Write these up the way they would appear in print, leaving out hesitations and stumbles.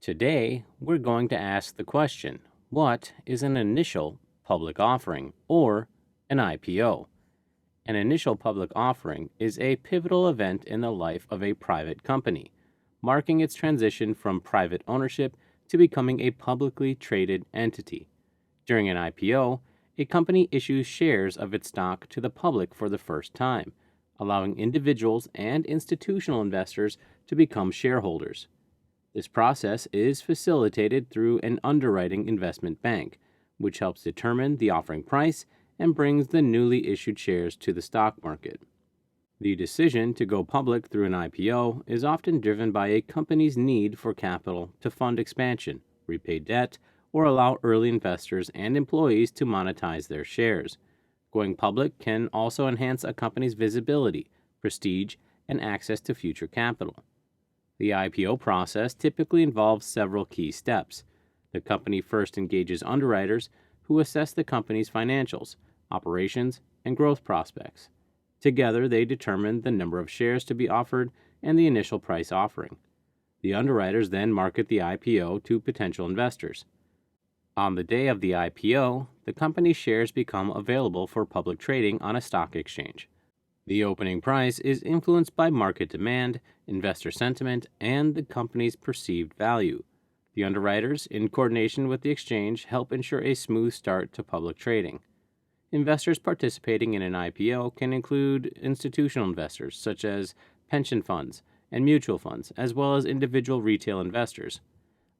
Today, we're going to ask the question, what is an initial public offering or an IPO? An initial public offering is a pivotal event in the life of a private company, marking its transition from private ownership to becoming a publicly traded entity. During an IPO, a company issues shares of its stock to the public for the first time, allowing individuals and institutional investors to become shareholders. This process is facilitated through an underwriting investment bank, which helps determine the offering price and brings the newly issued shares to the stock market. The decision to go public through an IPO is often driven by a company's need for capital to fund expansion, repay debt, or allow early investors and employees to monetize their shares. Going public can also enhance a company's visibility, prestige, and access to future capital. The IPO process typically involves several key steps. The company first engages underwriters who assess the company's financials, operations, and growth prospects. Together, they determine the number of shares to be offered and the initial price offering. The underwriters then market the IPO to potential investors. On the day of the IPO, the company's shares become available for public trading on a stock exchange. The opening price is influenced by market demand, investor sentiment, and the company's perceived value. The underwriters, in coordination with the exchange, help ensure a smooth start to public trading. Investors participating in an IPO can include institutional investors, such as pension funds and mutual funds, as well as individual retail investors.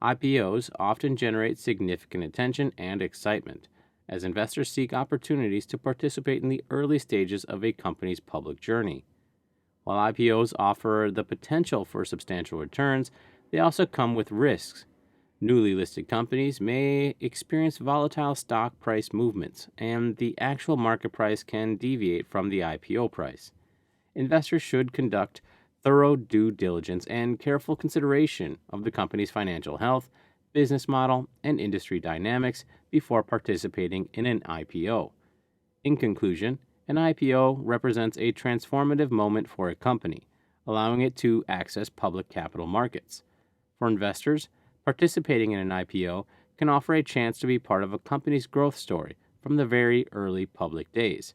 IPOs often generate significant attention and excitement, as investors seek opportunities to participate in the early stages of a company's public journey. While IPOs offer the potential for substantial returns, they also come with risks. Newly listed companies may experience volatile stock price movements, and the actual market price can deviate from the IPO price. Investors should conduct thorough due diligence and careful consideration of the company's financial health, business model, and industry dynamics before participating in an IPO. In conclusion, an IPO represents a transformative moment for a company, allowing it to access public capital markets. For investors, participating in an IPO can offer a chance to be part of a company's growth story from the very early public days.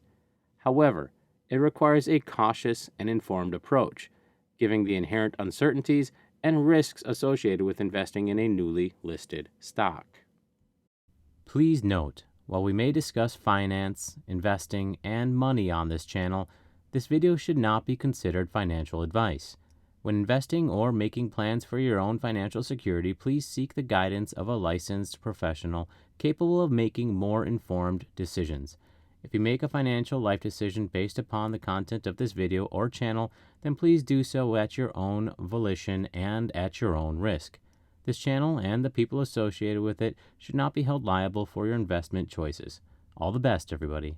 However, it requires a cautious and informed approach, given the inherent uncertainties and risks associated with investing in a newly listed stock. Please note, while we may discuss finance, investing, and money on this channel, this video should not be considered financial advice. When investing or making plans for your own financial security, please seek the guidance of a licensed professional capable of making more informed decisions. If you make a financial life decision based upon the content of this video or channel, then please do so at your own volition and at your own risk. This channel and the people associated with it should not be held liable for your investment choices. All the best, everybody.